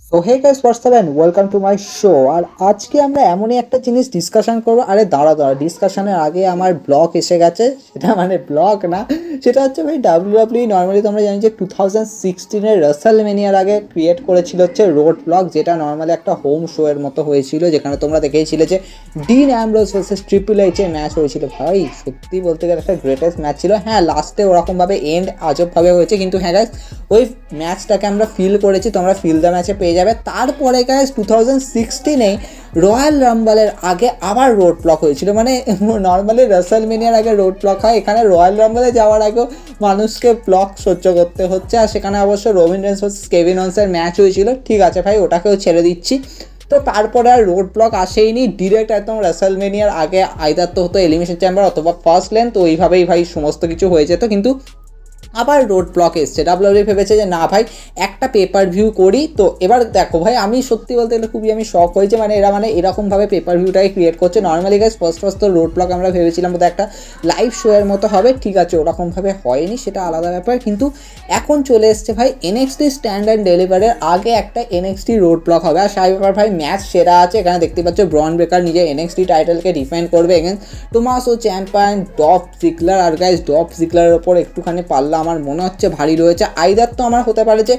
So hey guys what's up and welcome to my show. আর আজকে আমরা এমনই একটা জিনিস ডিসকাশন করবো। আরে দাঁড়া ডিসকাশনের আগে আমার ব্লগ এসে গেছে। সেটা মানে ব্লগ না, সেটা হচ্ছে ভাই ডাব্লিউডাব্লিউ নর্মালি তোমরা জানি যে 2016-এর রাসেলমেনিয়ার আগে ক্রিয়েট করেছিল হচ্ছে রোড ব্লগ, যেটা নর্মালি একটা হোম শো এর মতো হয়েছিল, যেখানে তোমরা দেখেছিলে যে ডিন অ্যামব্রোস ভার্সেস ট্রিপল এইচের ম্যাচ হয়েছিল। ভাই সত্যি বলতে গেলে একটা গ্রেটেস্ট ম্যাচ ছিল। হ্যাঁ, লাস্টে ওরকমভাবে এন্ড আজবভাবে হয়েছে, কিন্তু হ্যাঁ গাইস ওই ম্যাচটাকে আমরা ফিল করেছি, তোমরা ফিল দ্য ম্যাচে পেয়ে যাবে। তারপরে গাইস 2016-এ রয়্যাল রাম্বলের আগে আবার রোড ব্লক হয়েছিল। মানে নর্মালি রাসেলমেনিয়ার আগে রোড ব্লক হয়, এখানে রয়্যাল রাম্বলে যাওয়ার আগেও মানুষকে ব্লক সহ্য করতে হচ্ছে। আর সেখানে অবশ্য রবিন রেন্স ভার্সেস কেভিন ওন্সের ম্যাচ হয়েছিল, ঠিক আছে ভাই, ওটাকেও ছেড়ে দিচ্ছি। তো তারপরে আর রোড ব্লক আসেইনি, ডিরেক্ট একদম রাসেলমেনিয়ার আগে আইদার তো হতো এলিমিনেশন চেম্বার অথবা ফার্স্ট লেন, তো ওইভাবেই ভাই সমস্ত কিছু হয়ে যেত। কিন্তু আবার রোড ব্লক এসছে, ডাব্লিউডাব্লিউ ভেবেছে যে না ভাই একটা পেপার ভিউ করি। তো এবার দেখো ভাই, আমি সত্যি বলতে গেলে খুবই আমি শক হয়েছে, মানে এরা মানে এরকমভাবে পেপার ভিউটাই ক্রিয়েট করছে। Normally guys first road block আমরা ভেবেছিলাম বোধহয় একটা লাইভ শো এর মতো হবে, ঠিক আছে, ওরকমভাবে হয়নি, সেটা আলাদা ব্যাপার। কিন্তু এখন চলে এসছে ভাই এনএক্সটি স্ট্যান্ড অ্যান্ড ডেলিভারের আগে একটা এনএক্সটি রোড ব্লক হবে। আর সেই ব্যাপার ভাই ম্যাচ সেরা আছে, এখানে দেখতে পাচ্ছ ব্রন ব্রেকার নিজের এনএক্সটি টাইটেলকে ডিফেন্ড করবে এগেন্স্ট টোমাসো চ্যাম্পিয়ন ডলফ জিগলার। আর গাইজ ডলফ জিগলারের ওপর একটুখানি পাল্লা আমার মনে হচ্ছে ভারী রয়েছে। আইদার তো আমার হতে পারে যে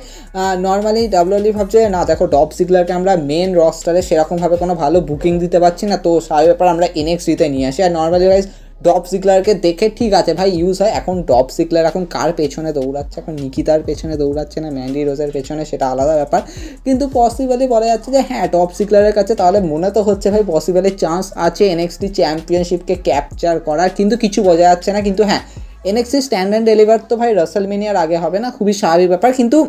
নর্মালি ডাব্লিউডাব্লিউ ভাবছে না দেখো ডলফ জিগলারকে আমরা মেন রস্টারে সেরকমভাবে কোনো ভালো বুকিং দিতে পারছি না, তো সেই ব্যাপার আমরা এনএক্সটিতে নিয়ে আসি। আর নর্মালি গাইজ ডলফ জিগলারকে দেখে ঠিক আছে ভাই ইউজ হয়। এখন ডলফ জিগলার এখন কার পেছনে দৌড়াচ্ছে, এখন নিকিতার পেছনে দৌড়াচ্ছে না ম্যান্ডি রোজের পেছনে, সেটা আলাদা ব্যাপার। কিন্তু পসিবলি বলা যাচ্ছে যে হ্যাঁ ডলফ জিগলারের কাছে তাহলে মনে তো হচ্ছে ভাই পসিবলি চান্স আছে এনএক্সটি চ্যাম্পিয়নশিপকে ক্যাপচার করার, কিন্তু কিছু বোঝা যাচ্ছে না। কিন্তু হ্যাঁ এনএক্সটি স্ট্যান্ড অ্যান্ড ডেলিভার তো ভাই রাসেলমেনিয়ার আগে হবে না, খুবই স্বাভাবিক ব্যাপার। কিন্তু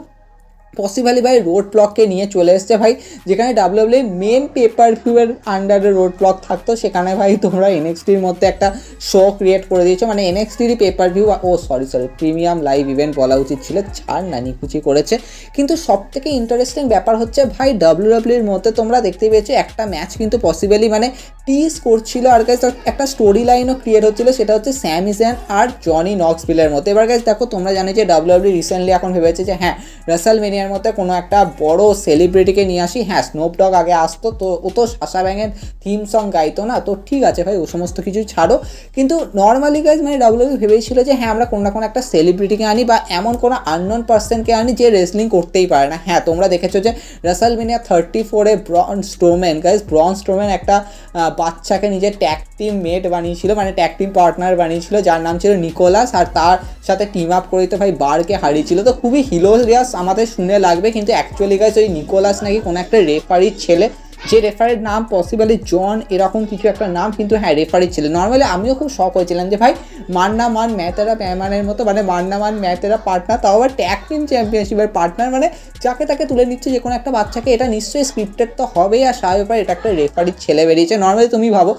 পসিবলি ভাই রোড ব্লককে নিয়ে চলে এসছে ভাই, যেখানে ডাব্লিউডাব্লিউ মেন পেপার ভিউয়ের আন্ডারে রোড ব্লক থাকতো, সেখানে ভাই তোমরা এনএক্সটির মধ্যে একটা শো ক্রিয়েট করে দিয়েছো। মানে এনএক্সটিরই pay per view, sorry premium live event বলা উচিত ছিল, ছাড় না নিকুচি করেছে। কিন্তু সব থেকে ইন্টারেস্টিং ব্যাপার হচ্ছে ভাই ডাব্লিউডাব্লিউর মধ্যে তোমরা দেখতে পেয়েছো একটা ম্যাচ কিন্তু পসিবলি মানে টিজ করছিল। আর গাইজ একটা স্টোরি লাইনও ক্রিয়েট হচ্ছিল, সেটা হচ্ছে স্যামি জান আর জনি নক্সভিলের মধ্যে। এবার গাইজ দেখো তোমরা জানো যে ডাব্লিউডাব্লিউ রিসেন্টলি এখন ভেবেছে যে হ্যাঁ রাসেলমেনিয়ার মধ্যে কোনো একটা বড় সেলিব্রিটিকে নিয়ে আসি। হ্যাঁ স্নোপ ডগ আগে আসতো, তো ও তো সাশা ব্যাঙের থিম সং গাইতো না, তো ঠিক আছে ভাই ও সমস্ত কিছু ছাড়ো। কিন্তু নর্মালি গাইজ মানে ডাব্লিউডাব্লিউ ভেবেছিল যে হ্যাঁ আমরা কোনো না কোনো একটা সেলিব্রিটিকে আনি বা এমন কোনো আননোন পার্সনকে আনি যে রেসলিং করতেই পারে না। হ্যাঁ তোমরা দেখেছো যে রাসেলমেনিয়া 34-এ ব্রন স্ট্রোম্যান গাইজ ব্রন স্ট্রোম্যান একটা বাচ্চাকে নিজের ট্যাগ টিম মেট বানিয়েছিল, মানে ট্যাগ টিম পার্টনার বানিয়েছিল, যার নাম ছিল নিকোলাস, আর তার সাথে টিম আপ করে তো ভাই বারকে হারিয়েছিল। তো খুবই হিলোরিয়াস আমাদের শুনে লাগবে, কিন্তু অ্যাকচুয়ালি গাইজ ওই নিকোলাস নাকি কোনো একটা রেফারির ছেলে, যে রেফারির নাম পসিবলি জন এরকম কিছু একটা নাম, কিন্তু হ্যাঁ রেফারির ছেলে। নর্মালি আমিও খুব শক হয়েছিলাম যে ভাই মান্না মান ম্যাতেরা প্যামানের মতো, মানে মান্না মান ম্যাতেরা পার্টনার, তাও আবার ট্যাগ টিম চ্যাম্পিয়নশিপের পার্টনার, মানে যাকে তাকে তুলে নিচ্ছে যে কোনো একটা বাচ্চাকে, এটা নিশ্চয়ই স্ক্রিপ্টেড তো হবেই। আর স্বাভাবিক এটা একটা রেফারির ছেলে বেরিয়েছে। নর্মালি তুমি ভাবো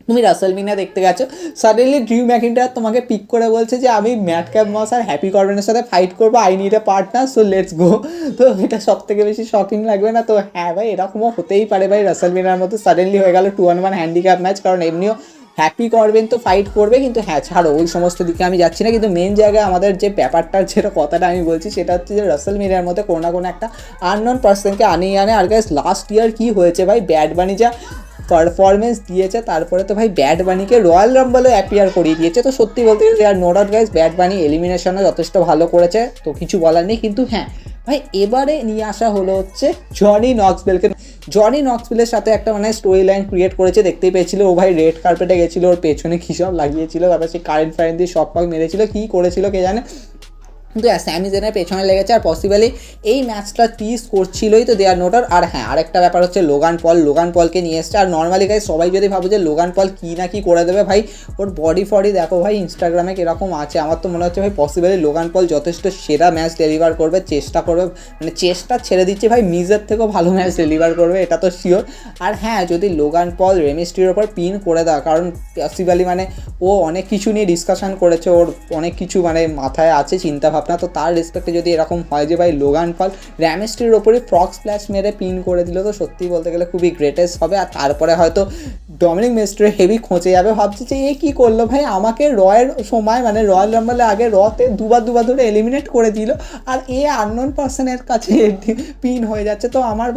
তুমি রাসেলমেনিয়া দেখতে গেছো, সাডেনলি ড্রিউ ম্যাকিন্টায়ার তোমাকে পিক করে বলছে যে আমি ম্যাট ক্যাপ মস আর হ্যাপি কর্বেনের সাথে ফাইট করবো, I need a partner, so let's go. তো এটা সব থেকে বেশি শকিং লাগবে না? তো হ্যাঁ ভাই এরকমও হতেই পারে ভাই, রাসেলমেনিয়ার মতো সাডেনলি হয়ে গেল 2-on-1 হ্যান্ডিক্যাপ ম্যাচ, কারণ এমনিও হ্যাপি করবেন তো ফাইট করবে। কিন্তু হ্যাঁ ছাড়ো ওই সমস্ত দিকে আমি যাচ্ছি না, কিন্তু মেন জায়গায় আমাদের যে ব্যাপারটার যেটা কথাটা আমি বলছি সেটা হচ্ছে যে রাসেলমেনিয়ার মধ্যে কোনো না কোনো একটা আননোন পার্সনকে আনিয়ে আনে। আর গাইস লাস্ট ইয়ার কি হয়েছে ভাই, ব্যাড বানি যা পারফরমেন্স দিয়েছে, তারপরে তো ভাই ব্যাড বানিকে রয়্যাল রাম্বলে অ্যাপিয়ার করিয়ে দিয়েছে। তো সত্যি বলতে গেলে আর নো ডাউট গাইজ ব্যাড বানি এলিমিনেশনও যথেষ্ট ভালো করেছে, তো কিছু বলার নেই। কিন্তু হ্যাঁ ভাই এবারে নিয়ে আসা হলো হচ্ছে জনি নক্সভিলকে। জনি নক্সভিলের সাথে একটা মানে স্টোরি লাইন ক্রিয়েট করেছে, দেখতেই পেয়েছিল ও ভাই রেড কার্পেটে গেছিলো, ওর পেছনে কী সব লাগিয়েছিল, তারপর সে কারেন্ট ফারেন্ট দিয়ে শক পাক মেরেছিল, কী করেছিল কে জানে। কিন্তু স্যামি জেনের পেছনে লেগেছে, আর পসিবলি এই ম্যাচটা টিজ করছিলই, তো দেয়ার নোটার। আর হ্যাঁ আরেকটা ব্যাপার হচ্ছে লোগান পলকে নিয়ে এসছে। আর নর্মালি গাইজ সবাই যদি ভাবো যে লোগান পল কী না কী করে দেবে, ভাই ওর বডি ফডি দেখো ভাই ইনস্টাগ্রামে কীরকম আছে, আমার তো মনে হচ্ছে ভাই পসিবলি লোগান পল যথেষ্ট সেরা ম্যাচ ডেলিভার করবে, চেষ্টা করবে, মানে চেষ্টা ছেড়ে দিচ্ছে ভাই, মিজের থেকেও ভালো ম্যাচ ডেলিভার করবে, এটা তো শিওর। আর হ্যাঁ যদি লোগান পল রেমিস্ট্রির ওপর পিন করে দেওয়া, কারণ পসিবলি মানে ও অনেক কিছু নিয়ে ডিসকাশন করেছে, ওর অনেক কিছু মানে মাথায় আছে চিন্তা ভাবনা। তো তার রেসপেক্টে যদি এরকম হয় যে ভাই লোগান পল র্যামিস্ট্রির ওপরে ফ্রগ স্প্ল্যাশ মেরে পিন করে দিল, তো সত্যি বলতে গেলে খুবই গ্রেটেস্ট হবে। আর তারপরে হয়তো ডমিনিক মিস্ট্রি হেভি খোঁচে যাবে, ভাবছে যে এ কী করলো ভাই, আমাকে রয়ের সময় মানে রয়্যাল রাম্বলে আগে রতে দুবার ধরে এলিমিনেট করে দিল, আর এ আননোন পার্সনের কাছে পিন হয়ে যাচ্ছে। তো আমার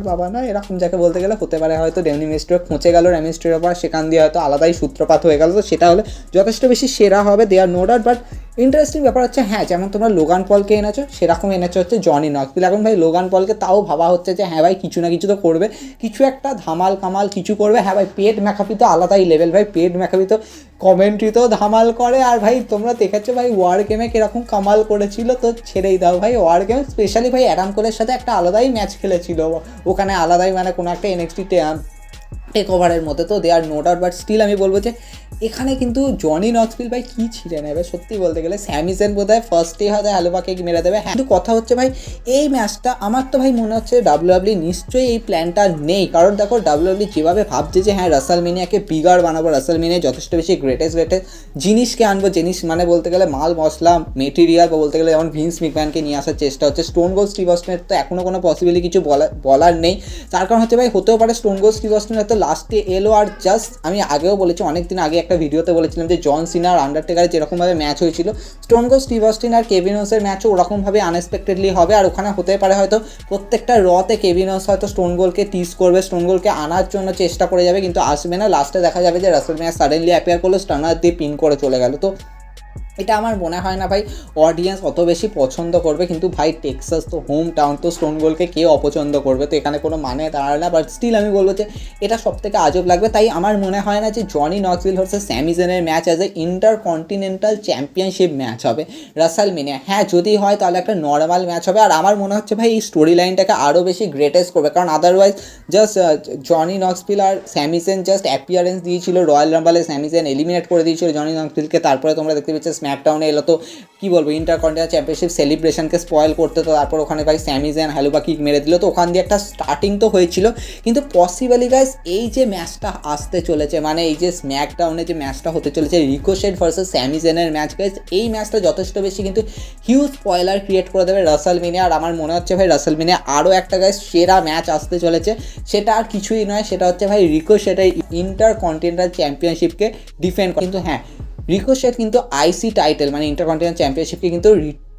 বাবা না, এরকম যাকে বলতে গেলে হতে পারে হয়তো ডমিনিক মিস্ট্রি খোঁচে গেল র্যামিস্ট্রির ওপর, সেখান দিয়ে হয়তো আলাদাই সূত্রপাত হয়ে গেল। তো সেটা হলে যথেষ্ট বেশি সেরা হবে, দে আর নো ডাউট। বাট ইন্টারেস্টিং ব্যাপার হচ্ছে হ্যাঁ, যেমন তোমরা লোগান পলকে এনেছো সেরকম এনেছো হচ্ছে জনি নক্সভিল। এখন ভাই লোগান পলকে তাও ভাবা হচ্ছে যে হ্যাঁ ভাই কিছু না কিছু তো করবে, কিছু একটা ধামাল কামাল কিছু করবে। হ্যাঁ ভাই পেট ম্যাকাফি তো আলাদাই লেভেল ভাই, পেট ম্যাকাফি তো কমেন্ট্রিতেও ধামাল করে। আর ভাই তোমরা দেখেছো ভাই ওয়ার গেমে কীরকম কামাল করেছিল, তো ছেড়েই দাও ভাই। ওয়ার গেম স্পেশালি ভাই অ্যাডাম কোলের সাথে একটা আলাদাই ম্যাচ খেলেছিল ওখানে, আলাদাই মানে কোনো একটা এনএক্সটি টেক ওভারের মধ্যে। তো দে আর নো ডাউট, বাট স্টিল আমি বলবো যে এখানে কিন্তু জনি নক্সভিল ভাই কী ছিঁড়ে নেবে সত্যি বলতে গেলে। স্যামিসেন বোধ হয় ফার্স্টেই হয়তো হ্যালোবাকে মেরে দেবে। হ্যাঁ, কিন্তু কথা হচ্ছে ভাই এই ম্যাচটা আমার তো ভাই মনে হচ্ছে ডাব্লিউডাব্লিউ নিশ্চয়ই এই প্ল্যানটা নেই, কারণ দেখো ডাব্লিউডাব্লিউ যেভাবে ভাবছে যে হ্যাঁ রাসেলমেনিয়াকে বিগার বানাবো, রাসেলমেনিয়া যথেষ্ট বেশি গ্রেটেস্ট জিনিসকে আনবো, জিনিস মানে বলতে গেলে মাল মশলা মেটেরিয়াল, বা বলতে গেলে যেমন ভিন্স ম্যাকম্যানকে নিয়ে আসার চেষ্টা হচ্ছে। স্টোন কোল্ড স্টিভ অস্টিনের তো এখনও কোনো পসিবিলিটি কিছু বলার নেই। তার কারণ হচ্ছে ভাই হতেও পারে স্টোন কোল্ড স্টিভ অস্টিন হয়তো লাস্টে এলো, আর জাস্ট আমি আগেও বলেছি, অনেকদিন আগে একটা ভিডিওতে বলেছিলাম যে জন সিনা আর আন্ডারটেকারের যেরকমভাবে ম্যাচ হয়েছিল, স্টোন কোল্ড স্টিভ অস্টিন আর কেভিন ওসের ম্যাচও ওরকমভাবে আনএক্সপেক্টেডলি হবে। আর ওখানে হতে পারে হয়তো প্রত্যেকটা রতে কেভিন ওস হয়তো স্টোন কোল্ডকে টিজ করবে, স্টোন কোল্ডকে আনার জন্য চেষ্টা করে যাবে, কিন্তু আসবে না। লাস্টে দেখা যাবে যে রাসেলমেনিয়া সাডেনলি অ্যাপিয়ার করলো, স্টানার দিয়ে পিন করে চলে গেল। তো এটা আমার মনে হয় না ভাই অডিয়েন্স অত বেশি পছন্দ করবে, কিন্তু ভাই টেক্সাস তো হোম টাউন, তো স্টোন কোল্ডকে কেউ অপছন্দ করবে, তো এখানে কোনো মানে দাঁড়ায় না। বাট স্টিল আমি বলবো যে এটা সবথেকে আজব লাগবে। তাই আমার মনে হয় না যে জনি নক্সভিল ভার্সেস স্যামি জেনের match as an Intercontinental Championship match হবে রাসেলমেনিয়া। হ্যাঁ, যদি হয় তাহলে একটা নর্মাল ম্যাচ হবে। আর আমার মনে হচ্ছে ভাই এই স্টোরি লাইনটাকে আরও বেশি গ্রেটেস্ট করবে, কারণ আদারওয়াইজ জাস্ট জনি নক্সভিল আর স্যামি জেন জাস্ট অ্যাপিয়ারেন্স দিয়েছিল রয়্যাল রাম্বলে, স্যামি জেন এলিমিনেট করে দিয়েছিল জনি নক্সভিলকে। তারপরে তোমরা দেখতে পাচ্ছ স্ম্যাকডাউনে এলো, তো কী বলবো ইন্টারকন্টিনেন্টাল চ্যাম্পিয়নশিপ সেলিব্রেশনকে স্পয়েল করতে। তো তারপর ওখানে ভাই স্যামি জেন হ্যালোবা কিক মেরে দিল, তো ওখান দিয়ে একটা স্টার্টিং তো হয়েছিল। কিন্তু পসিবলি গাইস এই যে ম্যাচটা আসতে চলেছে, মানে এই যে স্ম্যাকডাউনে যে ম্যাচটা হতে চলেছে রিকোশেট ভার্সেস স্যামি জেনের ম্যাচ গাইস, এই ম্যাচটা যথেষ্ট বেশি কিন্তু হিউজ স্পয়লার ক্রিয়েট করে দেবে রাসেলমেনিয়া। আর আমার মনে হচ্ছে ভাই রাসেলমেনিয়া আরও একটা গাইস সেরা ম্যাচ আসতে চলেছে, সেটা আর কিছুই নয়, সেটা হচ্ছে ভাই রিকোশেটের ইন্টারকন্টিনেন্টাল চ্যাম্পিয়নশিপকে ডিফেন্ড। কিন্তু হ্যাঁ, রিকোশেট কিন্তু আইসি টাইটেল মানে ইন্টারকন্টিনেন্টাল চ্যাম্পিয়নশিপকে কিন্তু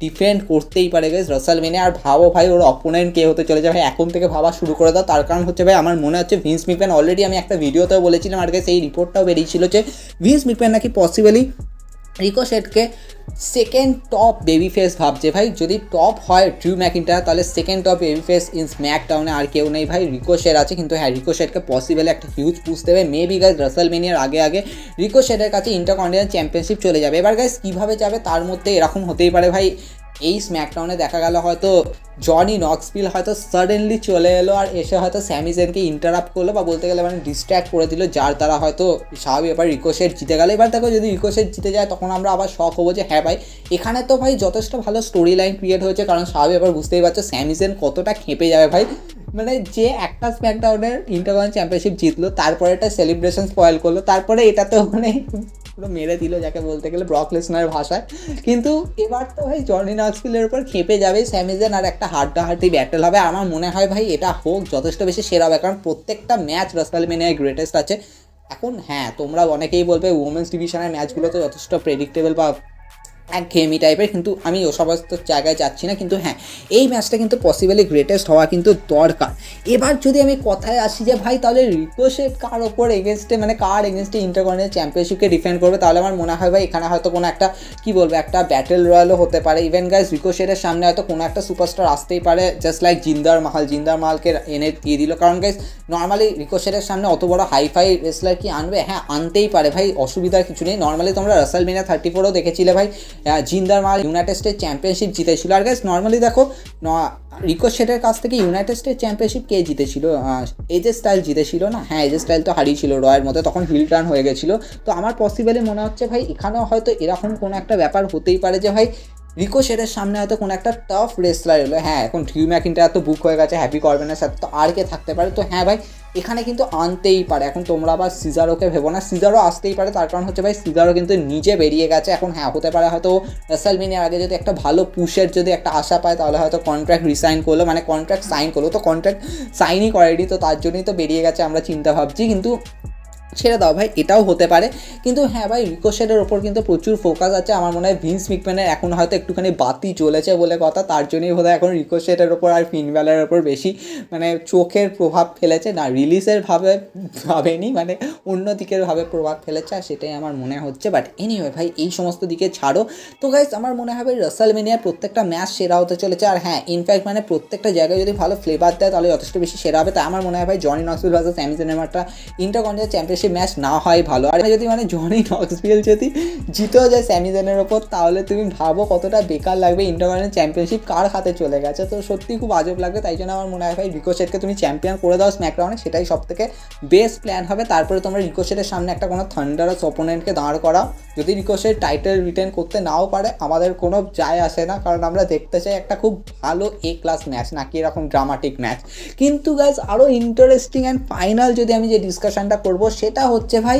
ডিফেন্ড করতেই পারে গাইস রাসেলমেনিয়া। আর ভাবো ভাই ওর অপোনেন্ট কে হতে চলেছে ভাই, এখন থেকে ভাবা শুরু করে দাও। তার কারণ হচ্ছে ভাই আমার মনে হচ্ছে ভিন্স ম্যাকম্যান, অলরেডি আমি একটা ভিডিওতেও বলেছিলাম, আর গাইস এই রিপোর্টটাও বেরিয়েছিল যে ভিন্স ম্যাকম্যান নাকি পসিবলি রিকোশেটকে সেকেন্ড টপ বেবি ফেস ভাবছে। ভাই যদি টপ হয় ড্রিউ ম্যাকিন্টায়ার, তাহলে second top babyface in স্ম্যাকডাউনে আর কেউ নেই ভাই, রিকোশেট আছে। কিন্তু হ্যাঁ, রিকোশেটকে পসিবলি একটা হিউজ পুশ দেবে। মেবি গাইস রাসেলমেনিয়ার আগে রিকোশেটের কাছে ইন্টারকন্টিনেন্টাল চ্যাম্পিয়নশিপ চলে যাবে। এবার গাইস কীভাবে যাবে, তার মধ্যে এরকম হতেই পারে ভাই এই স্ম্যাকডাউনে দেখা গেল হয়তো জনি নক্সভিল হয়তো সাডেনলি চলে এলো, আর এসে হয়তো স্যামি জেনকে ইন্টারাপ্ট করলো, বা বলতে গেলে মানে ডিস্ট্র্যাক্ট করে দিল, যার দ্বারা হয়তো স্বাভাবিক ব্যাপার রিকোশেট জিতে গেল। এবার দেখো যদি রিকোশেট জিতে যায় তখন আমরা আবার শক হবো যে হ্যাঁ ভাই এখানে তো ভাই যথেষ্ট ভালো স্টোরি লাইন ক্রিয়েট হয়েছে, কারণ স্বাভাবিক ব্যাপার বুঝতেই পারছো স্যামি জেন কতটা খেপে যাবে ভাই, মানে যে একটা স্ম্যাকডাউনের ইন্টারকন্টিনেন্টাল চ্যাম্পিয়নশিপ জিতলো, তারপরে একটা সেলিব্রেশন স্পয়েল করলো, তারপরে এটা তো মানে পুরো মেরে দিল যাকে বলতে গেলে ব্রক লেসনারের ভাষায়। কিন্তু এবার তো ভাই জনি নক্সভিলের উপর খেপে যাবে স্যামি জেন, আর একটা হাড্ডাহাড্ডি ব্যাটেল হবে। আমার মনে হয় ভাই এটা হোক যথেষ্ট বেশি সেরা হবে, কারণ প্রত্যেকটা ম্যাচ রাসেলমেনিয়ায় গ্রেটেস্ট আছে। এখন হ্যাঁ, তোমরা অনেকেই বলবে উমেন্স ডিভিশনের ম্যাচগুলো তো যথেষ্ট প্রেডিক্টেবল বা একঘেয়েমি টাইপের, কিন্তু আমি ও সমস্ত জায়গায় যাচ্ছি না। কিন্তু হ্যাঁ, এই ম্যাচটা কিন্তু পসিবলি গ্রেটেস্ট হওয়া কিন্তু দরকার। এবার যদি আমি কথায় আসি যে ভাই তাহলে রিকোশেট কার ওপর এগেনস্টে, মানে কার এগেনস্টে ইন্টারকন্টিনেন্টাল চ্যাম্পিয়নশিপকে ডিফেন্ড করবে, তাহলে আমার মনে হয় ভাই এখানে হয়তো কোনো একটা কী বলবো একটা ব্যাটেল রয়্যালও হতে পারে। ইভেন গাইজ রিকোশেটের সামনে হয়তো কোনো একটা সুপারস্টার আসতেই পারে, জাস্ট লাইক জিন্দার মাহালকে এনে দিয়ে দিল। কারণ গাইজ নর্মালি রিকোশেটের সামনে অত বড় হাইফাই রেসলার কি আনবে, হ্যাঁ আনতেই পারে ভাই, অসুবিধার কিছু নেই। নর্মালি তোমরা রাসেলমেনিয়া 34ও দেখেছিলে ভাই জিন্দার মাল ইউনাইটেড স্টেট চ্যাম্পিয়নশিপ জিতেছিল। আর গাইস নর্মালি দেখো রিকোশেটের কাছ থেকে ইউনাইটেড স্টেট চ্যাম্পিয়নশিপ কে জিতেছিল, এজে স্টাইল জিতেছিল না, হ্যাঁ এজে স্টাইল তো হারিয়েছিল রয়ের মধ্যে, তখন হিল টার্ন হয়ে গেছিলো। তো আমার পসিবলি মনে হচ্ছে ভাই এখানেও হয়তো এরকম কোনো একটা ব্যাপার হতেই পারে যে ভাই রিকোশেটের সামনে হয়তো কোনো একটা টাফ রেসলার এলো। হ্যাঁ এখন ড্রিউ ম্যাকিন্টায়ার তো বুক হয়ে গেছে, হ্যাপি করবেনের সাথে তো আর কে থাকতে পারে। তো হ্যাঁ ভাই এখানে কিন্তু আনতেই পারে। এখন তোমরা আবার সিজারোকে ভেবো না, সিজারও আসতেই পারে, তার কারণ হচ্ছে ভাই সিজারও কিন্তু নিজে বেরিয়ে গেছে। এখন হ্যাঁ হতে পারে হয়তো রেসলমেনিয়ার আগে যদি একটা ভালো পুশের যদি একটা আশা পায় তাহলে হয়তো কন্ট্রাক্ট রিসাইন করলো, মানে কন্ট্রাক্ট সাইন করলো, তো কন্ট্রাক্ট সাইনই করেনি, তো তার জন্যই তো বেরিয়ে গেছে আমরা চিন্তা ভাবছি। কিন্তু ছেড়ে দাও ভাই, এটাও হতে পারে। কিন্তু হ্যাঁ ভাই রিকোশেটের ওপর কিন্তু প্রচুর ফোকাস আছে। আমার মনে হয় ভিন্স ম্যাকম্যানের এখন হয়তো একটুখানি বাতি জ্বলেছে বলে কথা, তার জন্যই বোধহয় এখন রিকোশেটের ওপর আর ফিন ব্যালারের ওপর বেশি মানে চোখের প্রভাব ফেলেছে, না রিলিজের ভাবেনি, মানে অন্য দিকের ভাবে প্রভাব ফেলেছে, আর সেটাই আমার মনে হচ্ছে। বাট এনিওয়ে ভাই এই সমস্ত দিকে ছাড়ো। তো গাইস আমার মনে হবে রেসলমেনিয়ার প্রত্যেকটা ম্যাচ সেরা হতে চলেছে। আর হ্যাঁ ইনফ্যাক্ট মানে প্রত্যেকটা জায়গায় যদি ভালো ফ্লেভার দেয় তাহলে যথেষ্ট বেশি সেরা হবে। তাই আমার মনে হয় ভাই জনি নক্সভিল ভার্সেস স্যামি জায়েনের একটা ইন্টারকন্টিনেন্টাল চ্যাম্পিয়নশিপ ম্যাচ না হয় ভালো। আর যদি মানে জনি নক্সভিল যদি জিতেও যায় স্যামি জায়েনের ওপর তাহলে তুমি ভাবো কতটা বেকার লাগবে, ইন্টারকন্টিনেন্টাল চ্যাম্পিয়নশিপ কার হাতে চলে গেছে, তো সত্যি খুব আজব লাগবে। তাই জন্য আমার মনে হয় ভাই রিকোশেটকে তুমি চ্যাম্পিয়ন করে দাও স্ম্যাকডাউনে, সেটাই সব থেকে বেস্ট প্ল্যান হবে। তারপরে তোমরা রিকোশেটের সামনে একটা কোনো থান্ডারাস অপোনেন্টকে দাঁড় করাও। যদি রিকোশেট টাইটেল রিটেন করতে নাও পারে আমাদের কোনো যায় আসে না, কারণ আমরা দেখতে চাই একটা খুব ভালো এ ক্লাস ম্যাচ, নাকি এরকম ড্রামাটিক ম্যাচ। কিন্তু গাইজ আরও ইন্টারেস্টিং অ্যান্ড ফাইনাল যদি আমি যে ডিসকাশনটা করবো সেটা হচ্ছে ভাই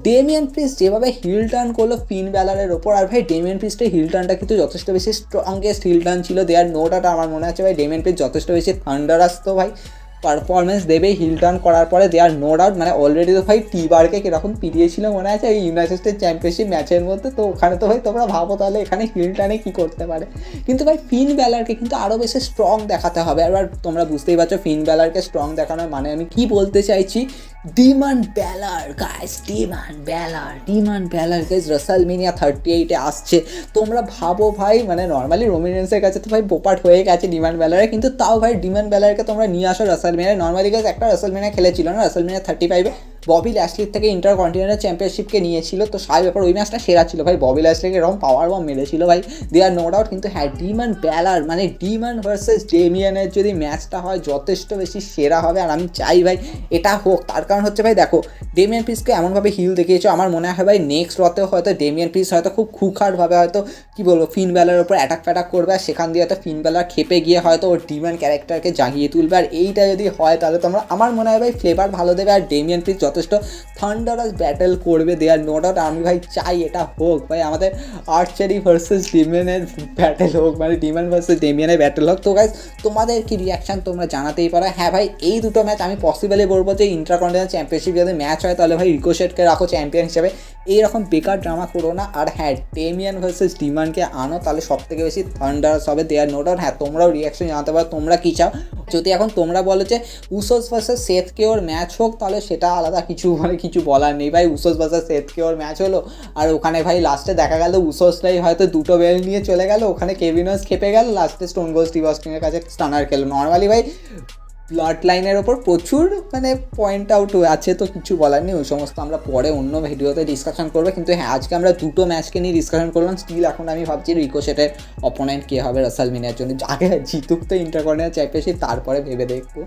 ডেমিয়ান প্রিস্ট যেভাবে হিল টার্ন করলো ফিন ব্যালারের ওপর। আর ভাই ডেমিয়ান প্রিস্টের হিল টার্নটা কিন্তু যথেষ্ট বেশি স্ট্রংগেস্ট হিল টার্ন ছিল, দেয়ার নো ডাউট। আমার মনে হচ্ছে ভাই ডেমিয়ান প্রিস্ট যথেষ্ট বেশি থান্ডারাস তো ভাই পারফরমেন্স দেবে হিল টার্ন করার পরে, দেয়ার নো ডাউট। মানে অলরেডি তো ভাই টি-বারকে কীরকম পিরিয়েছিল মনে আছে এই ইউনাইটেড স্টেট চ্যাম্পিয়নশিপ ম্যাচের মধ্যে, তো ওখানে তো ভাই তোমরা ভাবো তাহলে এখানে হিল টার্নে কী করতে পারে। কিন্তু ভাই ফিন ব্যালারকে কিন্তু আরও বেশি স্ট্রং দেখাতে হবে। এবার তোমরা বুঝতেই পারছো ফিন ব্যালারকে স্ট্রং দেখানোর মানে আমি কী বলতে চাইছি। Demon Balor guys, Demon Balor guys WrestleMania 38-এ আসছে। তোমরা ভাবো ভাই মানে নর্মালি রোমান রেন্সের কাছে তো ভাই বোপাট হয়ে গেছে ডিমান ব্যালারে, কিন্তু তাও ভাই ডিমান ব্যালারকে তোমরা নিয়ে আসো রেসলমেনিয়ায়। নর্মালি গাইস একটা রেসলমেনিয়া খেলেছিল না রেসলমেনিয়া 35-এ, ববি ল্যাশলির থেকে ইন্টারকন্টিনেন্টাল চ্যাম্পিয়নশিপকে নিয়েছিল, তো সাই ব্যাপার ওই ম্যাচটা সেরা ছিল ভাই। ববি ল্যাশলিকে এরকম পাওয়ার বম মেরেছিল ভাই, দেয়ার নো ডাউট। কিন্তু হ্যাঁ ডিমান ব্যালার মানে ডিমান ভার্সেস ডেমিয়ানের যদি ম্যাচটা হয় যথেষ্ট বেশি সেরা হবে। আর আমি চাই ভাই এটা হোক, তার কারণ হচ্ছে ভাই দেখো ডেমিয়ান প্রিস্টকে এমনভাবে হিল দেখিয়েছো, আমার মনে হয় ভাই নেক্সট রতেও হয়তো ডেমিয়ান প্রিস্ট হয়তো খুব খুখারভাবে হয়তো কী বলবো ফিন ব্যালারের উপর অ্যাটাক ফ্যাটাক করবে, আর সেখান দিয়ে হয়তো ফিন ব্যালার খেপে গিয়ে হয়তো ওর ডিমান ক্যারেক্টারকে জাগিয়ে তুলবে। আর এইটা যদি হয় তাহলে তোমরা আমার মনে হয় ভাই ফ্লেভার ভালো দেবে, আর ডেমিয়ান প্রিস্ট যথেষ্ট থান্ডারাস ব্যাটেল করবে, দেয়ার নো ডাউট। আমি ভাই চাই এটা হোক ভাই, আমাদের আর্চারি ভার্সেস ডিমিয়ানের ব্যাটেল হোক, মানে ডিমান ভার্সেস ডেমিয়ানের ব্যাটেল হোক। তো গাইজ তোমাদের কি রিয়াকশান তোমরা জানাতেই পারো। হ্যাঁ ভাই এই দুটো ম্যাচ আমি পসিবলি বলবো যে ইন্টারকন্টিনেন্টাল চ্যাম্পিয়নশিপ যদি ম্যাচ হয় তাহলে ভাই রিকোশেটকে রাখো চ্যাম্পিয়ন হিসেবে, এইরকম বেকার ড্রামা করো না। আর হ্যাঁ ডেমিয়ান ভার্সেস ডিমানকে আনো, তাহলে সব থেকে বেশি থান্ডারাস হবে, দেয়ার নো ডাউট। হ্যাঁ তোমরাও রিয়াকশন জানাতে পারো তোমরা কী চাও। যদি এখন তোমরা বলো যে উসোস ভার্সেস সেথ কেওর ম্যাচ হোক তাহলে সেটা আলাদা কিছু মানে কিছু বলার নেই ভাই। উসোস ভার্সেস সেথ কেওর ম্যাচ হলো আর ওখানে ভাই লাস্টে দেখা গেল উসোসটাই হয়তো দুটো বেল নিয়ে চলে গেল, ওখানে কেভিন ওয়েন্স খেপে গেল, লাস্টে স্টোন কোল্ড স্টিভ অস্টিনের কাছে স্টানার খেলো। নর্মালি ভাই ব্লাড লাইনের ওপর প্রচুর মানে পয়েন্ট আউট আছে, তো কিছু বলার নেই, ওই সমস্ত আমরা পরে অন্য ভিডিওতে ডিসকাশন করবো। কিন্তু হ্যাঁ আজকে আমরা দুটো ম্যাচকে নিয়ে ডিসকাশন করলাম। স্টিল এখন আমি ভাবছি রিকোশেটের অপোনেন্ট কে হবে রেসলমেনিয়ার জন্য, আগে জিতুক তো ইন্টারকন্টিনেন্টাল চ্যাম্পিয়নশিপ তারপরে ভেবে দেখবো।